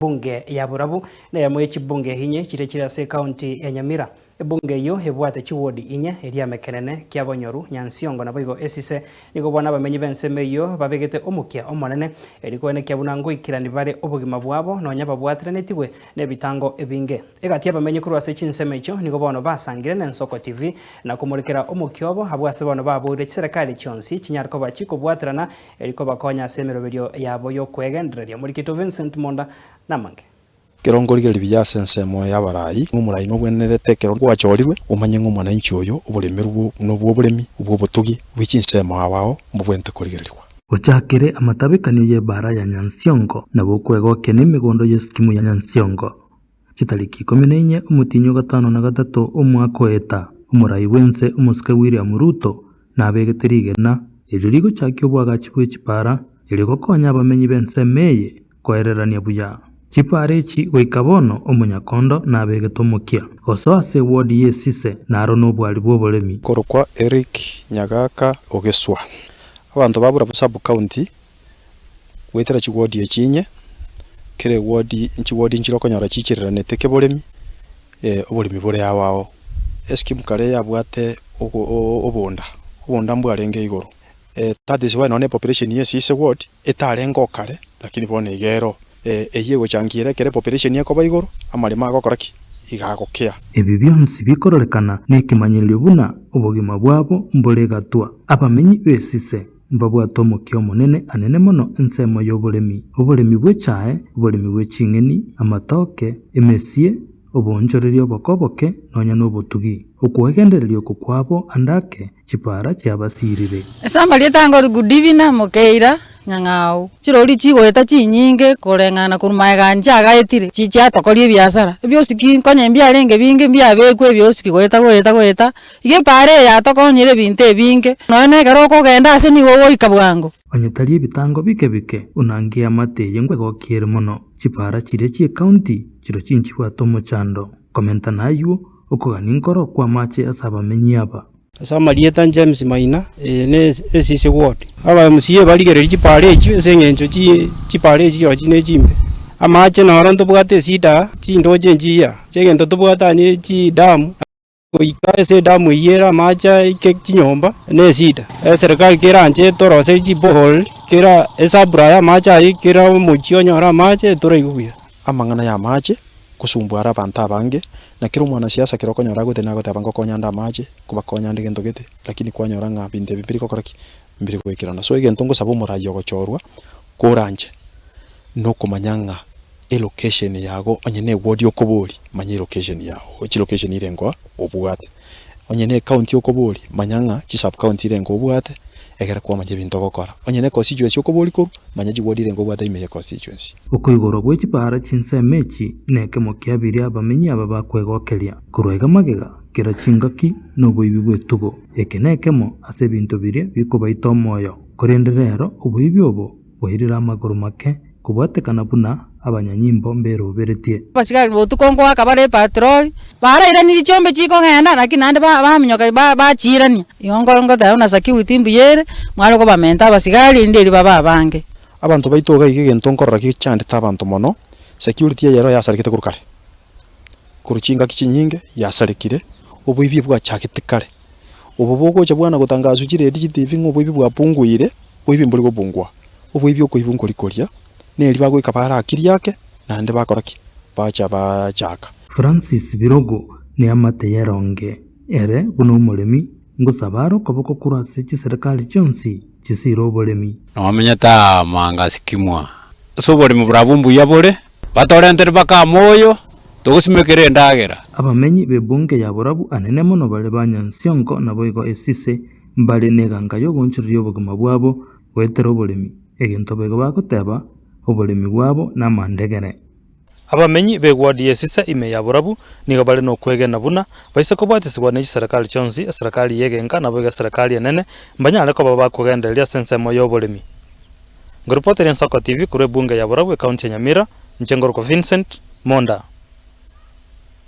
bunge ya Burabu na ya mwechi bunge hinye chire se county ya Nyamira. Bunge iyo hebwate chiwodi inye eria mekenene kia bonyoru Nyansiongo na boigo esise niko bona bamenyi benseme iyo babegete omukia omonene eriko ene kia bunango ikirani bare obugima bwabo no nyaba bwatrenetigwe ne bitango ebinge egatia bamenyi kurwa se chinseme icho niko bono basangire na Nsoko TV na kumurikira omukiobo habwase bono babure serikali chonsi chinyarko bachiko bwatrana eriko bakonya semeroberio yabo yo kwegendereria muri Kito Vincent Monda namange Kirongorigeri biyasense mo yabarai ngumurai no bwenerete kero gwachorirwe umanye ngumwana inchi oyo ubulemeru no bwobulemi ubwobutugi wichinsema wao mbwente kurigerirwa Uchakire amatabikaniyo ye bara ya Nyansiongo na bokwegokya n'imigondo y'eskimu ya Nyansiongo kitariki 14 umutinyo 5 na 3 umwaka weta umurai wense umuske William Ruto na abegeterigena ejurigo cyakyo bwagachi bw'ekipara eriko konya abamenyi bensemeye koererania buya Chiparechi goikabono omunyakondo na begetomukia oso ase wodi yesise naro no bwali bwobolemi korokwa Eric Nyagaka Ogeswa abantu babura sub county wetera chigodi ekinye kere wodi nchiroko nyara chichirane teke bolemi obolemi bore yawao eski mukare yabwate obonda mbwarenge igoro that is why no population yesise ward etarengo kare lakini bone igero eyego changiere kere population yako bayigoro amalima agokoraki igagokea ebi byonsi bikororekana nekimanyiryo buna obogima bwabo mbolegatwa abamenyi besise mbabwato mukyo monene anene mono ensemo y'obolemi bwechae obolemi bwechingeni amatoke emesie obonjorerio bokoboke nonya n'obutugi okwegendererio kukwabo andake chipara cyabasirire esamba lietango gudivina mokeira nyangao chirori chigweta chinyinge korengana kurumaega njaga etire chicha tokorie biashara byosiki konye mbyarenge binge byabekwe byosiki gweta ige pare ya tokonyire binte binge none garo kogenda ase ni wowo ikabwango onyetalie bitango bike unangia amateye ngwego kiere mono chipara chire chi county chiro chinchi bwatomo chando komenta nayo okogani nkoro kwa mache asaba menyiaba Sama lieta James Maina ne esise ward aba musiye baligere chipare chi sengenjo chipare chi ochine chimbe amache no ronto bwate sida chindoje njia chegento tobwata ni chi damu goika ese damu yera macha ike chinyomba ne sida serikali keranje torose chi bohol kera esa braya macha ikera muchio nyora mache toreiguya amangana ya mache kusumbwara banta bange na kiro mwana siasa kiro konyora gute na gute bango konyanda mache kuba konyanda gento gete lakini kwanyora nga binde bibiri kokoraki mbiri kwekira na so igento ngo sabo murayo gochorwa koranje no kumanyanga location yago onyene ward yokobori manye location yago chi location irengo obwate onyene county yokobori manyanga chi sub county irengo obwate egera kwa manje binto gokora onyene constituency yokobori ko manye chi ward irengo obwate ime constituency ukoigoro gwechipara chinsemechi neke mokiabiri abamenyi aba bakwegokeria kurwega magega kira chingaki no boibi bwetugo ekenekemo ase binto biri bikobaito moyo korenderero obuibi obo bohirira amaguru make kubwatekana buna abanyanyimbo mbero beretie basigari botukongo akabare patrol baraira ni chombe chiko ngenda lakini ande baminyoka bachirania yongorongo tayo na security mbiyere mwaro ko bamenta basigari nderi baba bange abantu baitoga igegento nkorora kichande tabantu mono security yero yasarikite kurukare kuruchinga kichinyinge yasarikire obuibi bwa chakitikare obubogo chabwana gutangaza ujire TV ngobuibi bwa punguire obuibi mburi go bungwa obuibi okoibungorikoria neri bagwika bara akiri yake na nde bakoraki bacha bachaka Francis Birogo ni amate yaronge ere buno umuremi ngusabaro koboko kurase chi serikali chonsi chisiro obolemi nomenya ta manga sikimwa so bolemi burabumbu yabole batorendere baka moyo togusimekere ndagera abamenyi bebunge ya Burabu anene mono bale banyansiongo na boigo esise mbale neganga yo gonchiriyo boguma bwabo wetero obolemi egento bego bakoteba obolemi bwabo na mandegere abamenyi begwadi yesisa ime ya Burabu niga bale no kwegena buna baise ko bwatisibwa ne serikali chonsi serikali yegenga na boga serikali enene mbanyale ko baba kugenderia sensemo y'obolemi ngoripoteri Nsoko TV kure bunge ya Burabu county ya Nyamira Nchengoroko Vincent Monda